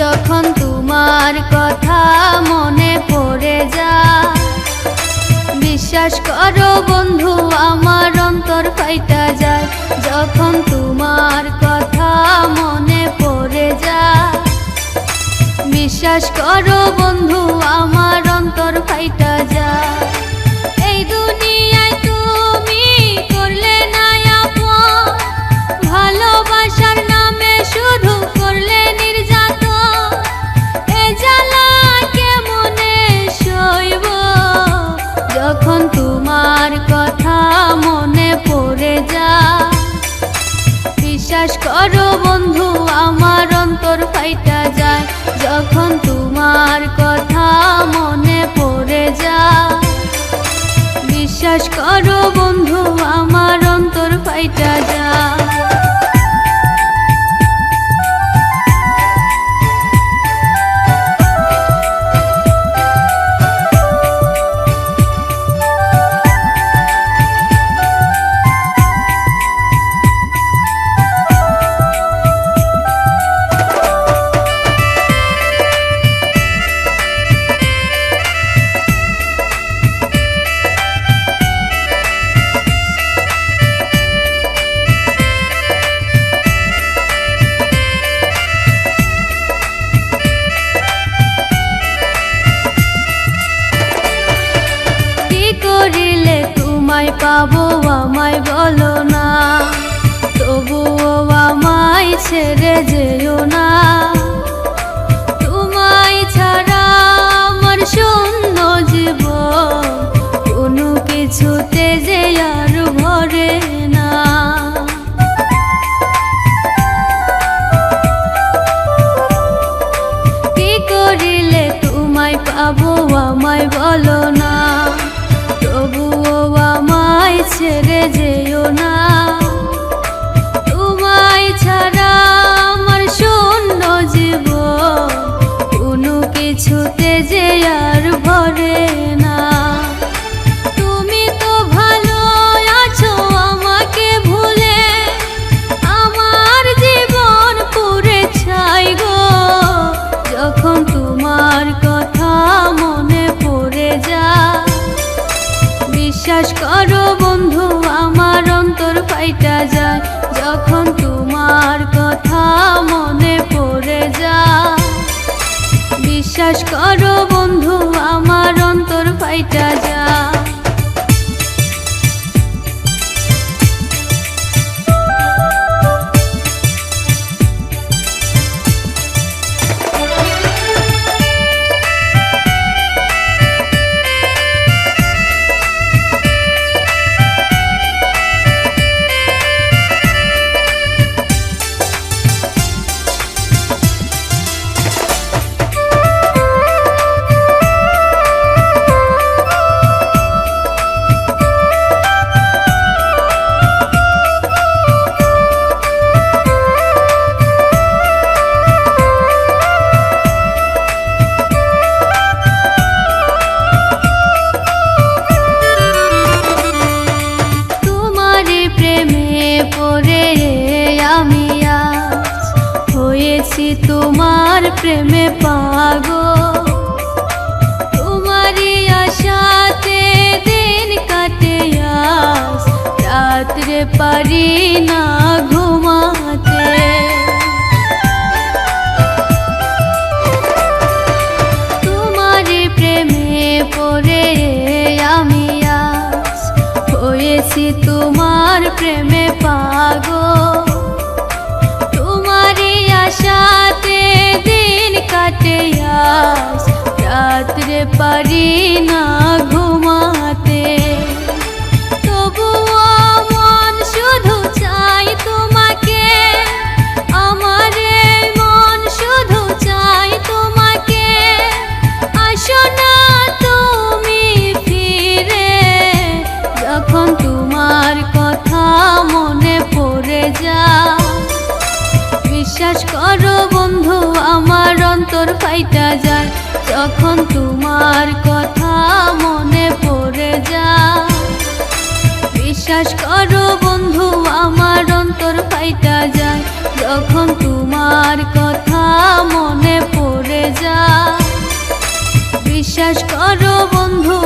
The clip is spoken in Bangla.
যখন তোমার কথা মনে পড়ে যায়, বিশ্বাস করো বন্ধু আমার অন্তর ফাইটা যায়। যখন তোমার কথা মনে পড়ে যায়, বিশ্বাস করো বন্ধু আমার অন্তর ফাইটা যায়। এই দুনিয়ায় তুমি করলে না আপন, ভালোবাসার নামে শুধু করলে নির্যাতন। এ জ্বালা কেমনে সইব, যখন তোমার কথা মনে পড়ে যায়। বিশ্বাস করো বন্ধু আমার অন্তর ফাইটা যায়, যখন তোমার কথা মনে পড়ে যায়। বিশ্বাস করো বন্ধু আমার অন্তর ফাইটা যায়। করিলে তোমায় পাবো আমায় বলো না, তবুও আমায় ছেড়ে যেও না। তোমায় ছাড়া আমার শূন্য জীবন, কোনো কিছুতে যে আর ভরে না। কি করিলে তোমায় পাবো আমায় বলো না, তবুও আমায় ছেড়ে যেও না। তোমায় ছাড়া আমার শূন্য জীবন, কোনো কিছুতে যে আর ভরে না। তুমি তো ভালো আছো আমাকে ভুলে, আমার জীবন পুড়ে ছাই গো। যখন তোমার কথা মনে পড়ে যায়, বিশ্বাস করো বন্ধু আমার অন্তর ফাইটা যায়। যখন তোমার কথা মনে পড়ে যায়, বিশ্বাস করো বন্ধু আমার অন্তর ফাইটা যায়। পরে আমি আজ হয়েছি তোমার প্রেমে পাগল। তোমারই আশাতে দিন কাটে আজ, রাত্রে পারি না ঘুমাতে। তোমারই প্রেমে পরে আমি আজ হয়েছি তোমার প্রেমে পাগল। তোমারই আশাতে দিন কাটে আজ, রাত্রে পারি না ঘুমাতে। তবুও মন শুধু চাই তোমাকে, আমার মন শুধু চাই তোমাকে। আসো না তুমি ফিরে, যখন তোমার কথা মনে পড়ে যায়। বিশ্বাস করো বন্ধু আমার অন্তর ফাইটা যায়, যখন তোমার কথা মনে পড়ে যায়। বিশ্বাস করো বন্ধু আমার অন্তর ফাইটা যায়, যখন তোমার কথা মনে বিশ্বাস করো বন্ধু